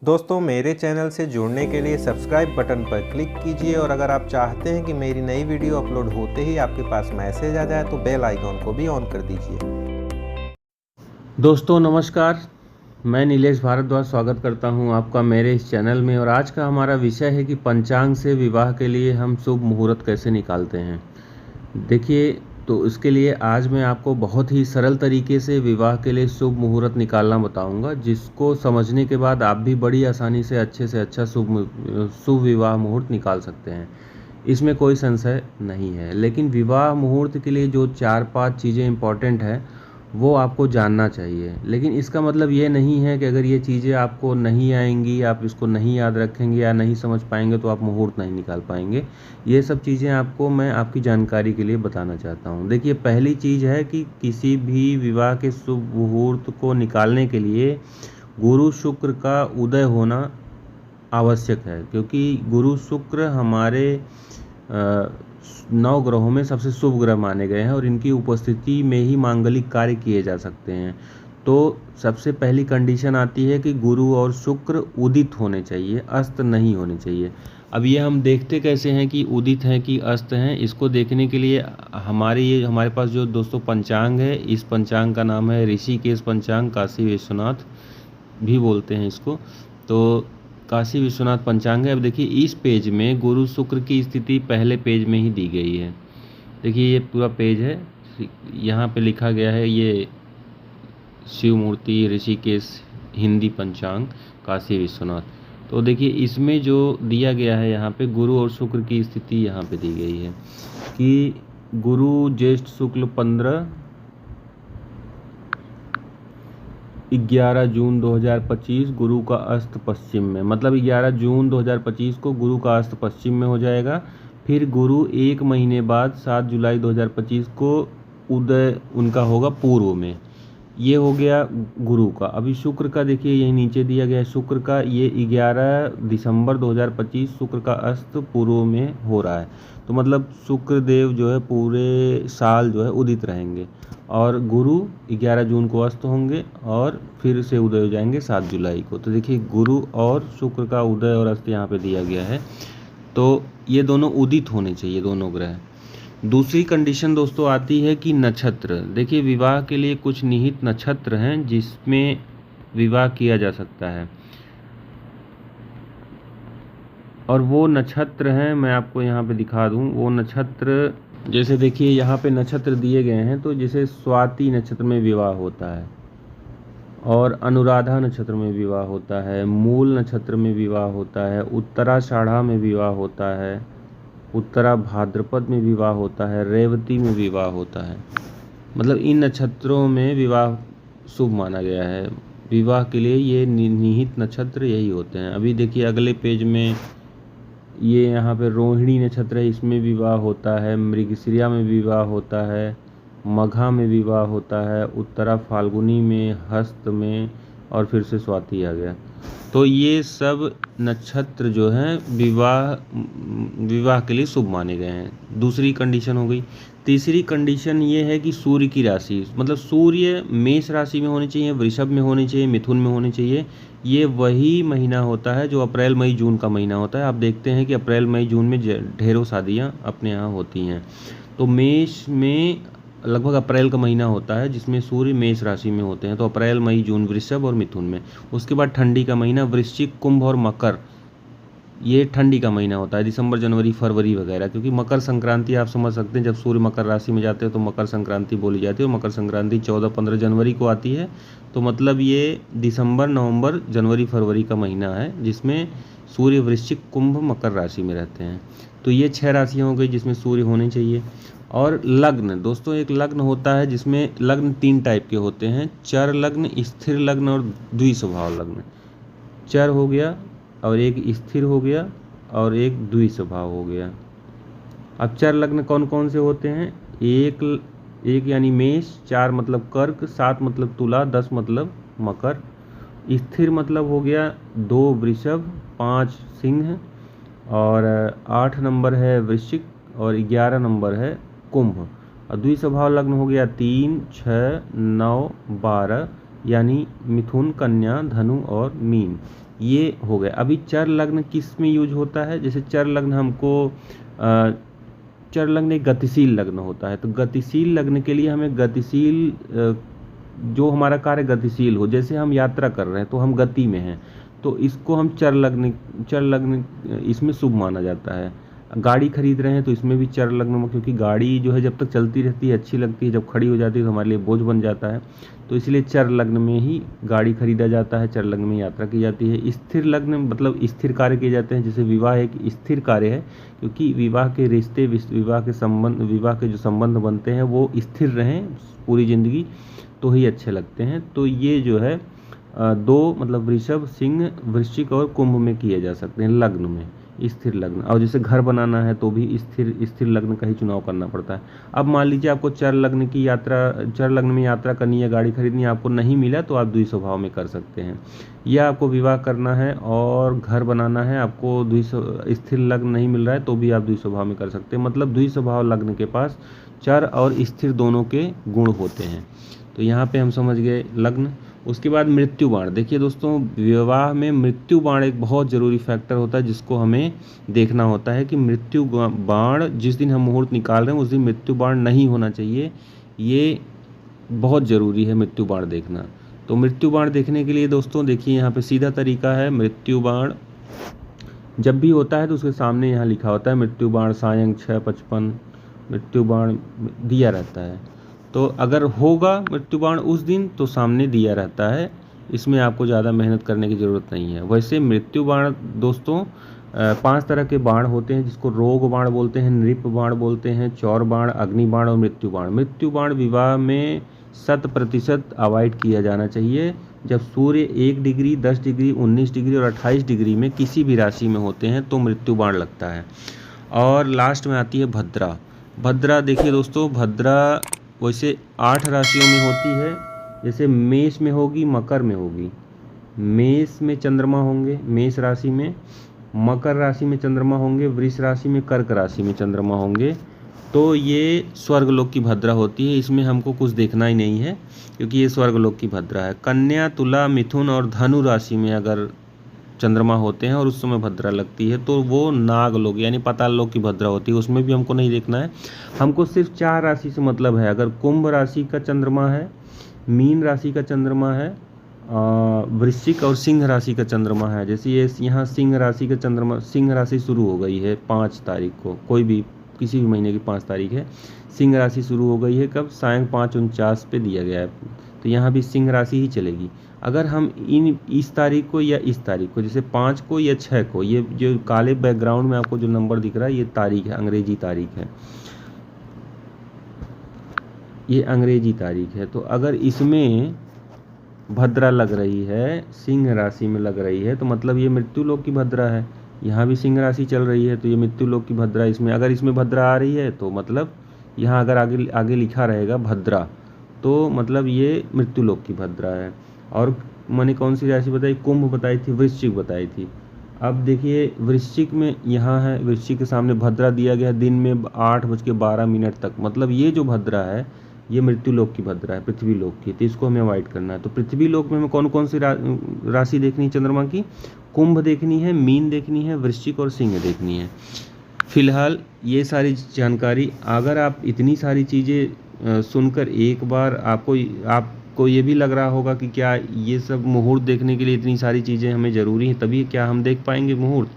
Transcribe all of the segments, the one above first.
दोस्तों मेरे चैनल से जुड़ने के लिए सब्सक्राइब बटन पर क्लिक कीजिए और अगर आप चाहते हैं कि मेरी नई वीडियो अपलोड होते ही आपके पास मैसेज आ जाए तो बेल आइकॉन को भी ऑन कर दीजिए। दोस्तों नमस्कार, मैं नीलेश भारद्वाज स्वागत करता हूं आपका मेरे इस चैनल में। और आज का हमारा विषय है कि पंचांग से विवाह के लिए हम शुभ मुहूर्त कैसे निकालते हैं। देखिए, तो इसके लिए आज मैं आपको बहुत ही सरल तरीके से विवाह के लिए शुभ मुहूर्त निकालना बताऊंगा, जिसको समझने के बाद आप भी बड़ी आसानी से अच्छा शुभ विवाह मुहूर्त निकाल सकते हैं। इसमें कोई संशय नहीं है। लेकिन विवाह मुहूर्त के लिए जो 4-5 चीज़ें इंपॉर्टेंट हैं वो आपको जानना चाहिए। लेकिन इसका मतलब ये नहीं है कि अगर ये चीज़ें आपको नहीं आएंगी, आप इसको नहीं याद रखेंगे या नहीं समझ पाएंगे तो आप मुहूर्त नहीं निकाल पाएंगे। ये सब चीज़ें आपको मैं आपकी जानकारी के लिए बताना चाहता हूँ। देखिए, पहली चीज़ है कि किसी भी विवाह के शुभ मुहूर्त को निकालने के लिए गुरु शुक्र का उदय होना आवश्यक है, क्योंकि गुरु शुक्र हमारे 9 ग्रहों में सबसे शुभ ग्रह माने गए हैं और इनकी उपस्थिति में ही मांगलिक कार्य किए जा सकते हैं। तो सबसे पहली कंडीशन आती है कि गुरु और शुक्र उदित होने चाहिए, अस्त नहीं होने चाहिए। अब ये हम देखते कैसे हैं कि उदित हैं कि अस्त हैं? इसको देखने के लिए हमारे पास जो दोस्तों पंचांग है, इस पंचांग का नाम है ऋषिकेश पंचांग, काशी विश्वनाथ भी बोलते हैं इसको। तो काशी विश्वनाथ पंचांग है। अब देखिए, इस पेज में गुरु शुक्र की स्थिति पहले पेज में ही दी गई है। देखिए, ये पूरा पेज है, यहाँ पे लिखा गया है ये शिव मूर्ति ऋषिकेश हिंदी पंचांग काशी विश्वनाथ। तो देखिए, इसमें जो दिया गया है यहाँ पे गुरु और शुक्र की स्थिति यहाँ पे दी गई है कि गुरु ज्येष्ठ शुक्ल 15 11 जून 2025 गुरु का अस्त पश्चिम में, मतलब 11 जून 2025 को गुरु का अस्त पश्चिम में हो जाएगा। फिर गुरु 1 महीने बाद 7 जुलाई 2025 को उदय उनका होगा पूर्व में। ये हो गया गुरु का। अभी शुक्र का देखिए, यही नीचे दिया गया है शुक्र का। ये 11 दिसंबर 2025 शुक्र का अस्त पूर्व में हो रहा है। तो मतलब शुक्र देव जो है पूरे साल जो है उदित रहेंगे और गुरु 11 जून को अस्त होंगे और फिर से उदय हो जाएंगे 7 जुलाई को। तो देखिए, गुरु और शुक्र का उदय और अस्त यहाँ पे दिया गया है। तो ये दोनों उदित होने चाहिए, दोनों ग्रह। दूसरी कंडीशन दोस्तों आती है कि नक्षत्र। देखिए, विवाह के लिए कुछ निहित नक्षत्र हैं जिसमें विवाह किया जा सकता है, और वो नक्षत्र हैं, मैं आपको यहाँ पे दिखा दूँ वो नक्षत्र। जैसे देखिए, यहाँ पे नक्षत्र दिए गए हैं, तो जैसे स्वाति नक्षत्र में विवाह होता है और अनुराधा नक्षत्र में विवाह होता है, मूल नक्षत्र में विवाह होता है, उत्तराषाढ़ा में विवाह होता है, उत्तरा भाद्रपद में विवाह होता है, रेवती में विवाह होता है। मतलब इन नक्षत्रों में विवाह शुभ माना गया है। विवाह के लिए ये निहित नक्षत्र यही होते हैं। अभी देखिए, अगले पेज में ये यहाँ पे रोहिणी नक्षत्र है, इसमें विवाह होता है, मृगशिरा में विवाह होता है, मघा में विवाह होता है, उत्तरा फाल्गुनी में, हस्त में, और फिर से स्वाति आ गया। तो ये सब नक्षत्र जो हैं विवाह के लिए शुभ माने गए हैं। दूसरी कंडीशन हो गई। तीसरी कंडीशन ये है कि सूर्य की राशि, मतलब सूर्य मेष राशि में होनी चाहिए, वृषभ में होनी चाहिए, मिथुन में होनी चाहिए। ये वही महीना होता है जो अप्रैल मई जून का महीना होता है। आप देखते हैं कि अप्रैल मई जून में ढेरों शादियाँ अपने यहाँ होती हैं। तो मेष में लगभग अप्रैल का महीना होता है जिसमें सूर्य मेष राशि में होते हैं। तो अप्रैल मई जून वृषभ और मिथुन में। उसके बाद ठंडी का महीना वृश्चिक, कुंभ और मकर, ये ठंडी का महीना होता है, दिसंबर जनवरी फरवरी वगैरह। क्योंकि मकर संक्रांति आप समझ सकते हैं, जब सूर्य मकर राशि में जाते हैं तो मकर संक्रांति बोली जाती है, और मकर संक्रांति 14-15 जनवरी को आती है। तो मतलब ये दिसंबर नवंबर जनवरी फरवरी का महीना है जिसमें सूर्य वृश्चिक, कुंभ, मकर राशि में रहते हैं। तो ये 6 राशियाँ हो गई जिसमें सूर्य होने चाहिए। और लग्न दोस्तों, एक लग्न होता है जिसमें लग्न 3 टाइप के होते हैं: चर लग्न, स्थिर लग्न और द्विस्वभाव लग्न। चर हो गया और एक स्थिर हो गया और एक द्विस्वभाव हो गया। अब चर लग्न कौन कौन से होते हैं? एक यानी मेष, 4 मतलब कर्क, 7 मतलब तुला, 10 मतलब मकर। स्थिर मतलब हो गया 2 वृषभ, 5 सिंह, और 8 नंबर है वृश्चिक और 11 नंबर है कुंभ। और द्विस्वभाव लग्न हो गया 3, 6, 9, 12 यानी मिथुन, कन्या, धनु और मीन। ये हो गया। अभी चर लग्न किस में यूज होता है? जैसे चर लग्न हमको चर लग्न एक गतिशील लग्न होता है, तो गतिशील लग्न के लिए हमें गतिशील जो हमारा कार्य गतिशील हो, जैसे हम यात्रा कर रहे हैं तो हम गति में हैं, तो इसको हम चर लग्न इसमें शुभ माना जाता है। गाड़ी खरीद रहे हैं तो इसमें भी चर लग्न में, क्योंकि गाड़ी जो है जब तक चलती रहती है अच्छी लगती है, जब खड़ी हो जाती है तो हमारे लिए बोझ बन जाता है, तो इसलिए चर लग्न में ही गाड़ी खरीदा जाता है, चर लग्न में यात्रा की जाती है। स्थिर लग्न मतलब स्थिर कार्य किए जाते हैं, जैसे विवाह एक स्थिर कार्य है, क्योंकि विवाह के रिश्ते, विवाह के जो संबंध बनते हैं वो स्थिर रहें पूरी ज़िंदगी तो ही अच्छे लगते हैं। तो ये जो है दो मतलब वृषभ, सिंह, वृश्चिक और कुंभ में किए जा सकते हैं लग्न में, स्थिर लग्न। और जैसे घर बनाना है तो भी स्थिर लग्न का ही चुनाव करना पड़ता है। अब मान लीजिए आपको चर लग्न में यात्रा करनी है, गाड़ी खरीदनी है, आपको नहीं मिला तो आप द्विस्वभाव में कर सकते हैं। या आपको विवाह करना है और घर बनाना है, आपको स्थिर लग्न नहीं मिल रहा है तो भी आप द्विस्वभाव में कर सकते हैं। मतलब द्विस्वभाव लग्न के पास चर और स्थिर दोनों के गुण होते हैं। तो यहाँ पे हम समझ गए लग्न। उसके बाद मृत्यु बाण। देखिए दोस्तों, विवाह में मृत्यु बाण एक बहुत ज़रूरी फैक्टर होता है जिसको हमें देखना होता है कि मृत्यु बाण जिस दिन हम मुहूर्त निकाल रहे हैं उस दिन मृत्यु बाण नहीं होना चाहिए। ये बहुत ज़रूरी है मृत्यु बाण देखना। तो मृत्यु बाण देखने के लिए दोस्तों देखिए यहाँ पे सीधा तरीका है। मृत्यु बाण जब भी होता है तो उसके सामने यहाँ लिखा होता है मृत्यु बाण सायं 6:55 मृत्यु बाण दिया रहता है। तो अगर होगा मृत्यु बाण उस दिन तो सामने दिया रहता है, इसमें आपको ज़्यादा मेहनत करने की ज़रूरत नहीं है। वैसे मृत्यु बाण दोस्तों 5 तरह के बाण होते हैं, जिसको रोग बाण बोलते हैं, नृप बाण बोलते हैं, चौर बाण, अग्नि बाण और मृत्यु बाण। मृत्यु बाण विवाह में 100% अवॉइड किया जाना चाहिए। जब सूर्य 1 डिग्री, 10 डिग्री, 19 डिग्री और 28 डिग्री में किसी भी राशि में होते हैं तो मृत्यु बाण लगता है। और लास्ट में आती है भद्रा। भद्रा देखिए दोस्तों, भद्रा वैसे 8 राशियों में होती है। जैसे मेष में होगी, मकर में होगी। मेष में चंद्रमा होंगे मेष राशि में, मकर राशि में चंद्रमा होंगे, वृष राशि में, कर्क राशि में चंद्रमा होंगे। तो ये स्वर्गलोक की भद्रा होती है, इसमें हमको कुछ देखना ही नहीं है क्योंकि ये स्वर्गलोक की भद्रा है। कन्या, तुला, मिथुन और धनु राशि में अगर चंद्रमा होते हैं और उस समय भद्रा लगती है तो वो नागलोक यानी पाताल लोक की भद्रा होती है, उसमें भी हमको नहीं देखना है। हमको सिर्फ 4 राशि से मतलब है। अगर कुंभ राशि का चंद्रमा है, मीन राशि का चंद्रमा है, वृश्चिक और सिंह राशि का चंद्रमा है। जैसे ये यहाँ सिंह राशि का चंद्रमा, सिंह राशि शुरू हो गई है 5 तारीख को, कोई भी किसी भी महीने की 5 तारीख है, सिंह राशि शुरू हो गई है कब? सायं 5:49 पे दिया गया है, तो यहाँ भी सिंह राशि ही चलेगी। अगर हम इस तारीख को या इस तारीख को, जैसे 5 को या 6 को, ये जो काले बैकग्राउंड में आपको जो नंबर दिख रहा है ये तारीख है, अंग्रेजी तारीख है, ये अंग्रेजी तारीख है। तो अगर इसमें भद्रा लग रही है, सिंह राशि में लग रही है, तो मतलब ये मृत्यु लोक की भद्रा है। यहाँ भी सिंह राशि चल रही है तो ये मृत्यु लोक की भद्रा। इसमें अगर इसमें भद्रा आ रही है तो मतलब यहाँ अगर आगे लिखा रहेगा भद्रा तो मतलब ये मृत्यु लोक की भद्रा है। और मैंने कौन सी राशि बताई? कुंभ बताई थी, वृश्चिक बताई थी। अब देखिए वृश्चिक में यहाँ है, वृश्चिक के सामने भद्रा दिया गया है दिन में 8:12 तक, मतलब ये जो भद्रा है ये मृत्यु लोक की भद्रा है, पृथ्वी लोक की, तो इसको हमें अवॉइड करना है। तो पृथ्वी लोक में हमें कौन कौन सी राशि देखनी है चंद्रमा की? कुंभ देखनी है, मीन देखनी है, वृश्चिक और सिंह देखनी है। फिलहाल ये सारी जानकारी, अगर आप इतनी सारी चीज़ें सुनकर एक बार आपको ये भी लग रहा होगा कि क्या ये सब मुहूर्त देखने के लिए इतनी सारी चीज़ें हमें ज़रूरी हैं तभी क्या हम देख पाएंगे मुहूर्त,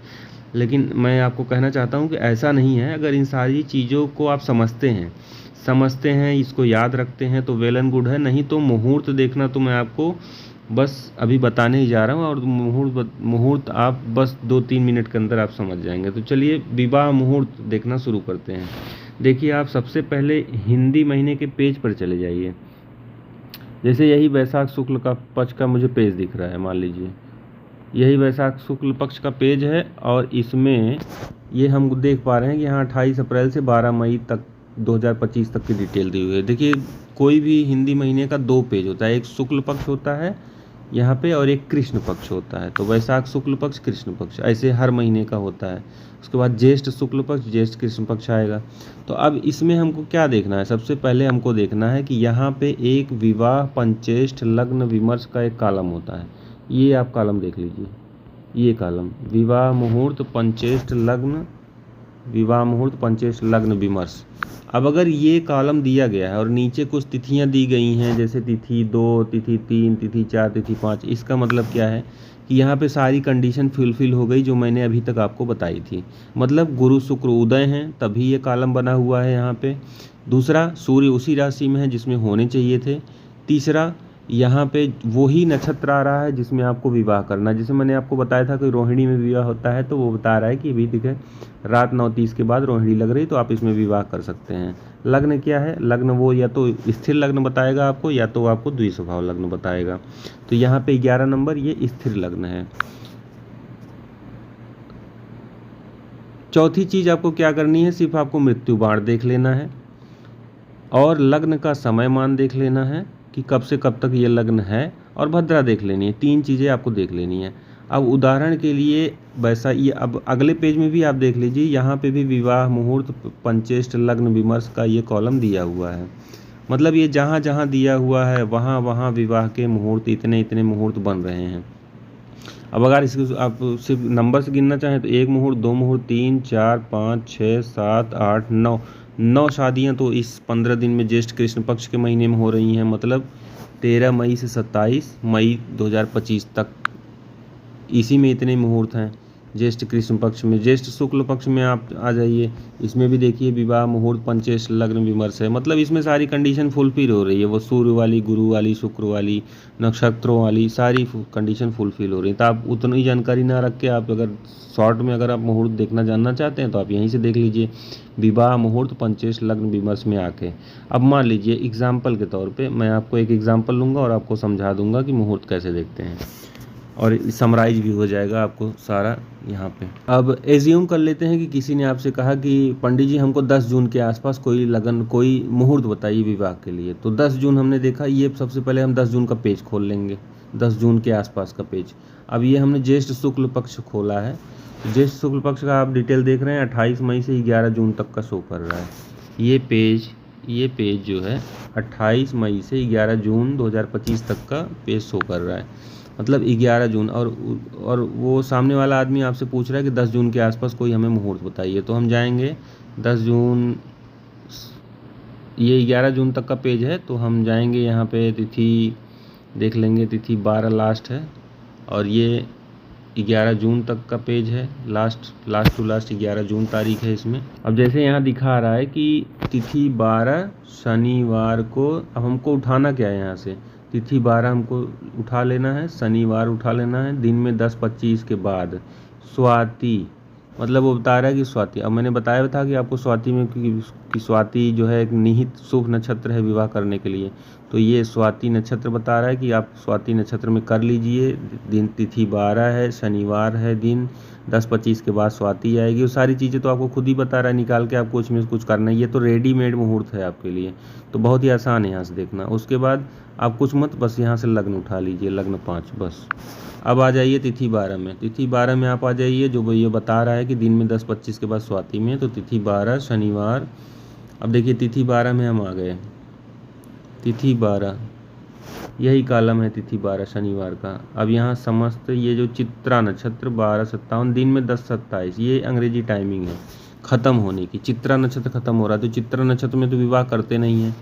लेकिन मैं आपको कहना चाहता हूँ कि ऐसा नहीं है। अगर इन सारी चीज़ों को आप समझते हैं, इसको याद रखते हैं तो वेल एंड गुड है, नहीं तो मुहूर्त देखना तो मैं आपको बस अभी बताने ही जा रहा हूँ और मुहूर्त आप बस 2-3 मिनट के अंदर आप समझ जाएंगे। तो चलिए विवाह मुहूर्त देखना शुरू करते हैं। देखिए आप सबसे पहले हिंदी महीने के पेज पर चले जाइए। जैसे यही वैशाख शुक्ल का पक्ष का मुझे पेज दिख रहा है, मान लीजिए यही वैशाख शुक्ल पक्ष का पेज है और इसमें ये हम देख पा रहे हैं कि यहाँ 28 अप्रैल से 12 मई तक 2025 तक की डिटेल दी हुई है। देखिए कोई भी हिंदी महीने का 2 पेज होता है, एक शुक्ल पक्ष होता है यहाँ पे और एक कृष्ण पक्ष होता है। तो वैशाख शुक्ल पक्ष, कृष्ण पक्ष, ऐसे हर महीने का होता है। उसके बाद ज्येष्ठ शुक्ल पक्ष, ज्येष्ठ कृष्ण पक्ष आएगा। तो अब इसमें हमको क्या देखना है? सबसे पहले हमको देखना है कि यहाँ पे एक विवाह, पंचेष्ठ, लग्न, विमर्श का एक कॉलम होता है। ये आप कॉलम देख लीजिए, ये कॉलम विवाह मुहूर्त पंचेष्ट लग्न, विवाह मुहूर्त पंचेष्ट लग्न विमर्श। अब अगर ये कॉलम दिया गया है और नीचे कुछ तिथियां दी गई हैं, जैसे तिथि 2, तिथि 3, तिथि 4, तिथि 5, इसका मतलब क्या है कि यहाँ पे सारी कंडीशन फुलफिल हो गई जो मैंने अभी तक आपको बताई थी। मतलब गुरु शुक्र उदय हैं तभी ये कॉलम बना हुआ है यहाँ पे। दूसरा, सूर्य उसी राशि में है जिसमें होने चाहिए थे। तीसरा, यहाँ पे वही नक्षत्र आ रहा है जिसमें आपको विवाह करना है। जैसे मैंने आपको बताया था कि रोहिणी में विवाह होता है, तो वो बता रहा है कि अभी दिखे रात 9:30 के बाद रोहिणी लग रही, तो आप इसमें विवाह कर सकते हैं। लग्न क्या है? लग्न वो या तो स्थिर लग्न बताएगा आपको, या तो आपको द्विस्वभाव लग्न बताएगा। तो यहाँ पे 11 नंबर ये स्थिर लग्न है। चौथी चीज आपको क्या करनी है, सिर्फ आपको मृत्यु बाण देख लेना है और लग्न का समय मान देख लेना है कि कब से कब तक ये लग्न है, और भद्रा देख लेनी है। 3 चीज़ें आपको देख लेनी है। अब उदाहरण के लिए वैसा ये अब अगले पेज में भी आप देख लीजिए, यहाँ पे भी विवाह मुहूर्त पंचेष्ट लग्न विमर्श का ये कॉलम दिया हुआ है। मतलब ये जहाँ जहाँ दिया हुआ है वहाँ वहाँ विवाह के मुहूर्त इतने इतने मुहूर्त बन रहे हैं। अब अगर इसको आप सिर्फ नंबर से गिनना चाहें तो 1 मुहूर्त, 2 मुहूर्त, 3, 4, 5, 6, 7, 8, 9 शादियां तो इस 15 दिन में ज्येष्ठ कृष्ण पक्ष के महीने में हो रही हैं। मतलब 13 मई से 27 मई 2025 तक इसी में इतने मुहूर्त हैं। ज्येष्ठ कृष्ण पक्ष में, ज्येष्ठ शुक्ल पक्ष में आप आ जाइए, इसमें भी देखिए विवाह मुहूर्त पंचेष्ट लग्न विमर्श है। मतलब इसमें सारी कंडीशन फुलफिल हो रही है, वो सूर्य वाली, गुरु वाली, शुक्र वाली, नक्षत्रों वाली सारी कंडीशन फुलफिल हो रही है। तो आप उतनी जानकारी ना रख के आप अगर शॉर्ट में अगर आप मुहूर्त देखना जानना चाहते हैं तो आप यहीं से देख लीजिए विवाह मुहूर्त पंचेष्ट लग्न विमर्श में आके। अब मान लीजिए एग्जाम्पल के तौर पे मैं आपको एक एग्जाम्पल लूँगा और आपको समझा दूंगा कि मुहूर्त कैसे देखते हैं, और समराइज भी हो जाएगा आपको सारा यहाँ पे। अब एज्यूम कर लेते हैं कि किसी ने आपसे कहा कि पंडित जी हमको 10 जून के आसपास कोई लगन कोई मुहूर्त बताइए विवाह के लिए। तो 10 जून हमने देखा, ये सबसे पहले हम 10 जून का पेज खोल लेंगे, 10 जून के आसपास का पेज। अब ये हमने ज्येष्ठ शुक्ल पक्ष खोला है, ज्येष्ठ शुक्ल पक्ष का आप डिटेल देख रहे हैं 28 मई से 11 जून तक का शो कर रहा है। ये पेज जो है 28 मई से 11 जून 2025 तक का पेज शो कर रहा है। मतलब 11 जून, और वो सामने वाला आदमी आपसे पूछ रहा है कि 10 जून के आसपास कोई हमें मुहूर्त बताइए। तो हम जाएंगे 10 जून, ये 11 जून तक का पेज है, तो हम जाएंगे यहाँ पे तिथि देख लेंगे, तिथि 12 लास्ट है, और ये 11 जून तक का पेज है, लास्ट टू लास्ट 11 जून तारीख है इसमें। अब जैसे यहाँ दिखा रहा है कि तिथि 12 शनिवार को, अब हमको उठाना क्या है यहाँ से, तिथि 12 हमको उठा लेना है, शनिवार उठा लेना है, दिन में 10:25 के बाद स्वाति, मतलब वो बता रहा है कि स्वाति। अब मैंने बताया था कि आपको स्वाति में कि स्वाति जो है एक निहित शुभ नक्षत्र है विवाह करने के लिए, तो ये स्वाति नक्षत्र बता रहा है कि आप स्वाति नक्षत्र में कर लीजिए। दिन तिथि 12 है, शनिवार है, दिन 10:25 के बाद स्वाति आएगी। वो सारी चीज़ें तो आपको खुद ही बता रहा है, निकाल के आपको उसमें कुछ करना है। ये तो रेडीमेड मुहूर्त है आपके लिए, तो बहुत ही आसान है यहाँ से देखना। उसके बाद आप कुछ मत, बस यहाँ से लग्न उठा लीजिए, लग्न 5 बस। अब आ जाइए तिथि 12 में, तिथि 12 में आप आ जाइए, जो ये बता रहा है कि दिन में 10:25 के बाद स्वाति में, तो तिथि 12 शनिवार। अब देखिए तिथि 12 में हम आ गए, तिथि 12 यही कॉलम है, तिथि 12 शनिवार का। अब यहाँ समस्त ये जो चित्रा नक्षत्र 12:57 दिन में 10:27, ये अंग्रेजी टाइमिंग है ख़त्म होने की। चित्रा नक्षत्र ख़त्म हो रहा है, तो चित्रा नक्षत्र में तो विवाह करते नहीं हैं,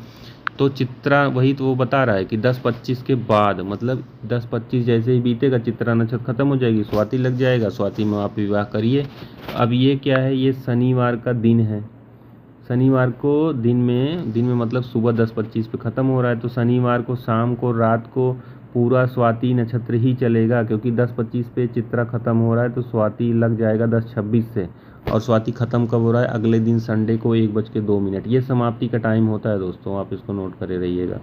तो चित्रा वही तो वो बता रहा है कि 10:25 के बाद, मतलब 10:25 जैसे ही बीतेगा चित्रा नक्षत्र खत्म हो जाएगी, स्वाति लग जाएगा, स्वाति में आप विवाह करिए। अब ये क्या है, ये शनिवार का दिन है, शनिवार को दिन में मतलब सुबह 10:25 पे ख़त्म हो रहा है, तो शनिवार को शाम को रात को पूरा स्वाति नक्षत्र ही चलेगा, क्योंकि 10:25 पे चित्रा ख़त्म हो रहा है, तो स्वाति लग जाएगा 10:26 से। और स्वाति ख़त्म कब हो रहा है, अगले दिन संडे को 1:02। ये समाप्ति का टाइम होता है दोस्तों, आप इसको नोट करे रहिएगा।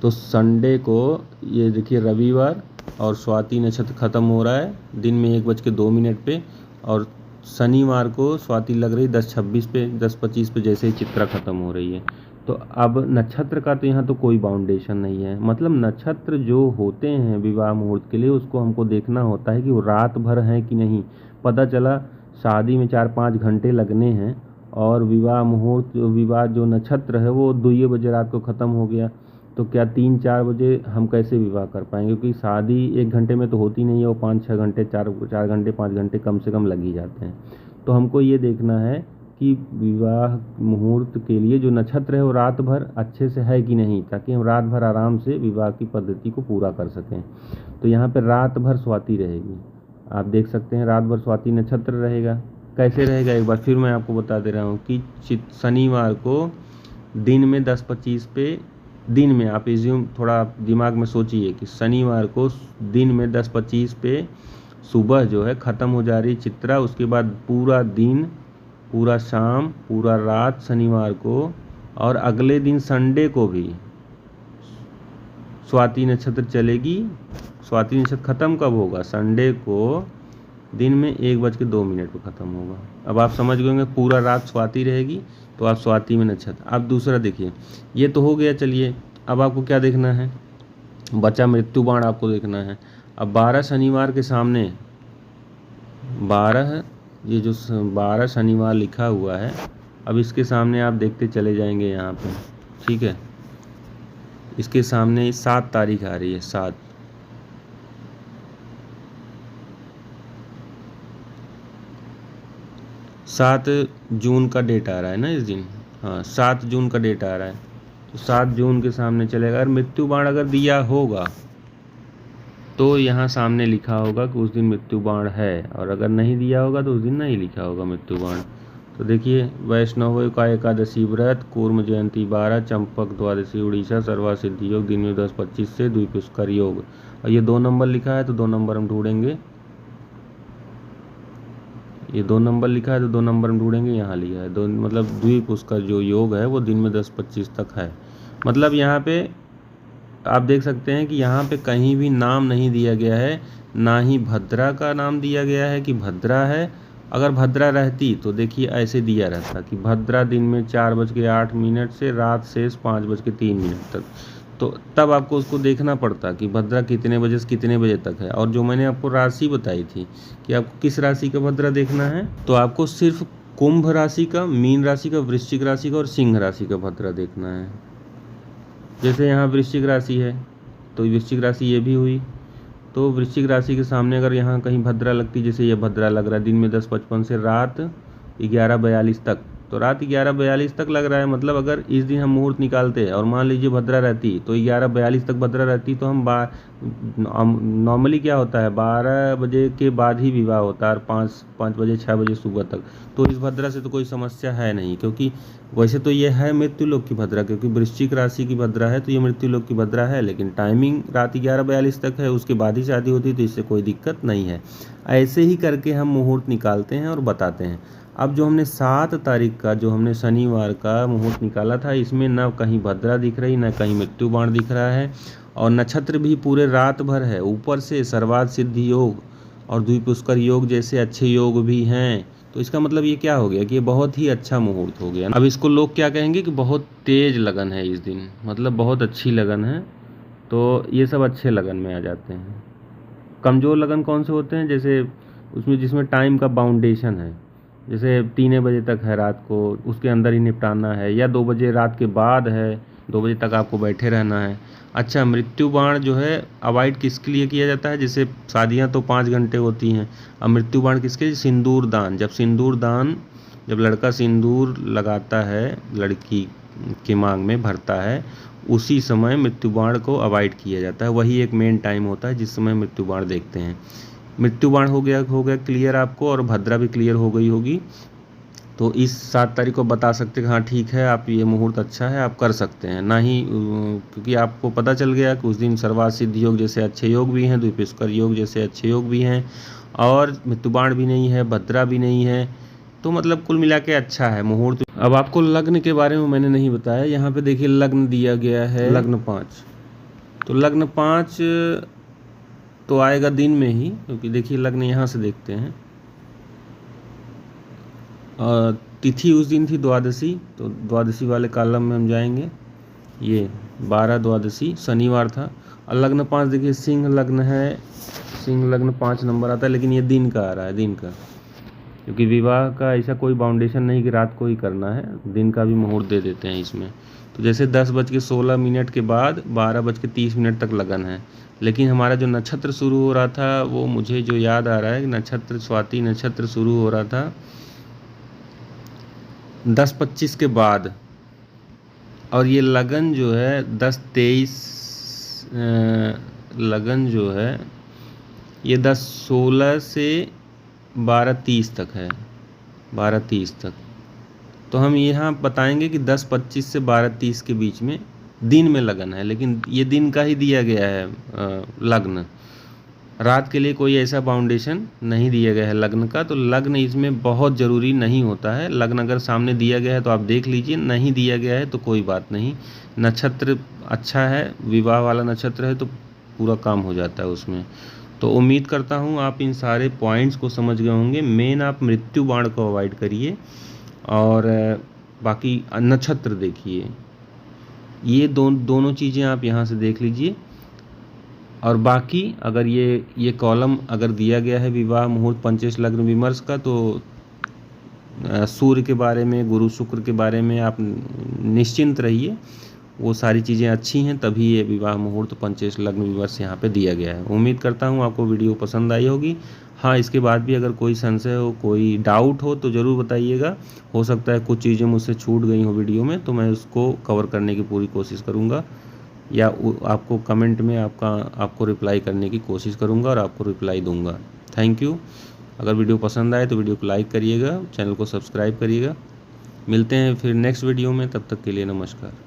तो संडे को ये देखिए रविवार, और स्वाति नक्षत्र ख़त्म हो रहा है दिन में 1:02 पे, और शनिवार को स्वाति लग रही 10:26 पे, 10:25 पे जैसे ही चित्रा ख़त्म हो रही है। तो अब नक्षत्र का तो यहाँ तो कोई बाउंडेशन नहीं है, मतलब नक्षत्र जो होते हैं विवाह मुहूर्त के लिए उसको हमको देखना होता है कि वो रात भर हैं कि नहीं। पता चला शादी में 4-5 घंटे लगने हैं और विवाह मुहूर्त, विवाह जो नक्षत्र है वो 2 बजे रात को ख़त्म हो गया, तो क्या 3-4 बजे हम कैसे विवाह कर पाएंगे, क्योंकि शादी 1 घंटे में तो होती नहीं है, वो 5-6 घंटे 4 घंटे 5 घंटे कम से कम लग ही जाते हैं। तो हमको ये देखना है कि विवाह मुहूर्त के लिए जो नक्षत्र है वो रात भर अच्छे से है कि नहीं, ताकि हम रात भर आराम से विवाह की पद्धति को पूरा कर सकें। तो यहाँ पर रात भर स्वाति रहेगी, आप देख सकते हैं रात भर स्वाति नक्षत्र रहेगा। कैसे रहेगा एक बार फिर मैं आपको बता दे रहा हूँ कि शनिवार को दिन में 10:25 पे, दिन में आप एज्यूम थोड़ा दिमाग में सोचिए कि शनिवार को दिन में 10:25 पे सुबह जो है ख़त्म हो जा रही चित्रा, उसके बाद पूरा दिन, पूरा शाम, पूरा रात शनिवार को, और अगले दिन संडे को भी स्वाति नक्षत्र चलेगी। स्वाति नक्षत्र ख़त्म कब होगा? संडे को दिन में 1:02 पर ख़त्म होगा। अब आप समझ गए होंगे पूरा रात स्वाति रहेगी, तो आप स्वाति में नक्षत्र। अब दूसरा देखिए, ये तो हो गया। चलिए अब आपको क्या देखना है, बचा मृत्यु बाण आपको देखना है। अब 12 शनिवार के सामने 12, ये जो 12 शनिवार लिखा हुआ है, अब इसके सामने आप देखते चले जाएंगे यहाँ पे, ठीक है। इसके सामने 7 तारीख आ रही है, 7 जून का डेट आ रहा है ना इस दिन, हाँ 7 जून का डेट आ रहा है। तो 7 जून के सामने चलेगा। अगर मृत्यु बाण अगर दिया होगा तो यहाँ सामने लिखा होगा कि उस दिन मृत्यु बाण है, और अगर नहीं दिया होगा तो उस दिन नहीं लिखा होगा मृत्यु बाण। तो देखिए, वैष्णव का एकादशी व्रत, कूर्म जयंती 12, चंपक द्वादशी उड़ीसा, सर्वा सिद्धि योग, दिन में 10:25 से द्विपुष्कर योग। और ये 2 नंबर लिखा है तो 2 नंबर हम ढूंढेंगे, ये 2 नंबर लिखा है तो 2 नंबर हम ढूंढेंगे। यहाँ लिखा है 2, मतलब द्विपुष्कर जो योग है वो दिन में 10:25 तक है। मतलब यहाँ पे आप देख सकते हैं कि यहाँ पे कहीं भी नाम नहीं दिया गया है, ना ही भद्रा का नाम दिया गया है कि भद्रा है। अगर भद्रा रहती तो देखिए ऐसे दिया रहता कि भद्रा दिन में 4:08 से रात शेष 5:03 तक, तो तब आपको उसको देखना पड़ता कि भद्रा कितने बजे से कितने बजे तक है। और जो मैंने आपको राशि बताई थी कि आपको किस राशि का भद्रा देखना है, तो आपको सिर्फ कुंभ राशि का, मीन राशि का, वृश्चिक राशि का और सिंह राशि का भद्रा देखना है। जैसे यहाँ वृश्चिक राशि है तो वृश्चिक राशि ये भी हुई, तो वृश्चिक राशि के सामने अगर यहाँ कहीं भद्रा लगती, जैसे ये भद्रा लग रहा है दिन में 10:55 से रात 11:42 तक, तो रात 11:42 तक लग रहा है। मतलब अगर इस दिन हम मुहूर्त निकालते हैं और मान लीजिए भद्रा रहती तो 11:42 तक भद्रा रहती, तो हम नॉर्मली क्या होता है 12 बजे के बाद ही विवाह होता है, और 5 बजे 6 बजे सुबह तक। तो इस भद्रा से तो कोई समस्या है नहीं, क्योंकि वैसे तो ये है मृत्युलोक की भद्रा, क्योंकि वृश्चिक राशि की भद्रा है तो ये मृत्युलोक की भद्रा है, लेकिन टाइमिंग रात 11:42 तक है, उसके बाद ही शादी होती, तो इससे कोई दिक्कत नहीं है। ऐसे ही करके हम मुहूर्त निकालते हैं और बताते हैं। अब जो हमने 7 तारीख का, जो हमने शनिवार का मुहूर्त निकाला था, इसमें ना कहीं भद्रा दिख रही, ना कहीं मृत्यु बाण दिख रहा है, और नक्षत्र भी पूरे रात भर है। ऊपर से सर्वार्थ सिद्धि योग और द्विपुष्कर योग जैसे अच्छे योग भी हैं। तो इसका मतलब ये क्या हो गया कि ये बहुत ही अच्छा मुहूर्त हो गया। अब इसको लोग क्या कहेंगे कि बहुत तेज लगन है इस दिन, मतलब बहुत अच्छी लगन है। तो ये सब अच्छे लगन में आ जाते हैं। कमज़ोर लगन कौन से होते हैं? जैसे उसमें जिसमें टाइम का बाउंडेशन है, जैसे 3 बजे तक है रात को, उसके अंदर ही निपटाना है, या 2 बजे रात के बाद है, 2 बजे तक आपको बैठे रहना है। अच्छा, मृत्यु बाण जो है अवॉइड किसके लिए किया जाता है? जैसे शादियां तो 5 घंटे होती हैं, अब मृत्यु बाण किसके लिए? सिंदूर दान। जब लड़का सिंदूर लगाता है, लड़की के मांग में भरता है, उसी समय मृत्यु बाण को अवॉइड किया जाता है। वही एक मेन टाइम होता है जिस समय मृत्यु बाण देखते हैं। मृत्यु बाण हो गया क्लियर आपको, और भद्रा भी क्लियर हो गई होगी। तो इस 7 तारीख को बता सकते हैं कि हाँ ठीक है, आप ये मुहूर्त अच्छा है, आप कर सकते हैं। ना ही क्योंकि आपको पता चल गया कि उस दिन सर्वार्थ सिद्धि योग जैसे अच्छे योग भी हैं, द्विपुष्कर योग जैसे अच्छे योग भी हैं, और मृत्यु बाण भी नहीं है, भद्रा भी नहीं है, तो मतलब कुल मिला के अच्छा है मुहूर्त। अब आपको लग्न के बारे में मैंने नहीं बताया। यहाँ पे देखिए लग्न दिया गया है लग्न 5, तो लग्न 5 तो आएगा दिन में ही, क्योंकि देखिए लग्न यहाँ से देखते हैं। तिथि उस दिन थी द्वादशी, तो द्वादशी वाले कॉलम में हम जाएंगे। ये 12 द्वादशी शनिवार था। और लग्न 5 देखिए सिंह लग्न है, सिंह लग्न 5 नंबर आता है, लेकिन ये दिन का आ रहा है, दिन का, क्योंकि विवाह का ऐसा कोई बाउंडेशन नहीं कि रात को ही करना है, दिन का भी मुहूर्त दे देते हैं इसमें। तो जैसे 10:16 के बाद 12:30 तक लगन है, लेकिन हमारा जो नक्षत्र शुरू हो रहा था वो मुझे जो याद आ रहा है कि नक्षत्र स्वाति नक्षत्र शुरू हो रहा था 10:25 के बाद, और ये लगन जो है 10:23 लगन जो है ये 10:16 से 12:30 तक है, 12:30 तक। तो हम यहाँ बताएंगे कि 10:25 से 12:30 के बीच में दिन में लगन है, लेकिन ये दिन का ही दिया गया है लग्न। रात के लिए कोई ऐसा बाउंडेशन नहीं दिया गया है लग्न का, तो लग्न इसमें बहुत ज़रूरी नहीं होता है। लग्न अगर सामने दिया गया है तो आप देख लीजिए, नहीं दिया गया है तो कोई बात नहीं। नक्षत्र अच्छा है, विवाह वाला नक्षत्र है तो पूरा काम हो जाता है उसमें। तो उम्मीद करता हूँ आप इन सारे पॉइंट्स को समझ गए होंगे। मेन आप मृत्यु बाण को अवॉइड करिए और बाकी नक्षत्र देखिए, ये दोनों चीज़ें आप यहाँ से देख लीजिए। और बाकी अगर ये कॉलम अगर दिया गया है विवाह मुहूर्त पंचेश लग्न विमर्श का, तो सूर्य के बारे में, गुरु शुक्र के बारे में आप निश्चिंत रहिए, वो सारी चीज़ें अच्छी हैं, तभी ये विवाह मुहूर्त पंचेश लग्न विमर्श यहाँ पे दिया गया है। उम्मीद करता हूँ आपको वीडियो पसंद आई होगी। हाँ, इसके बाद भी अगर कोई संशय हो, कोई डाउट हो तो ज़रूर बताइएगा। हो सकता है कुछ चीज़ें मुझसे छूट गई हो वीडियो में, तो मैं उसको कवर करने की पूरी कोशिश करूँगा, या आपको कमेंट में आपको रिप्लाई करने की कोशिश करूँगा और आपको रिप्लाई दूँगा। Thank you. अगर वीडियो पसंद आए तो वीडियो को लाइक करिएगा, चैनल को सब्सक्राइब करिएगा। मिलते हैं फिर नेक्स्ट वीडियो में, तब तक के लिए नमस्कार।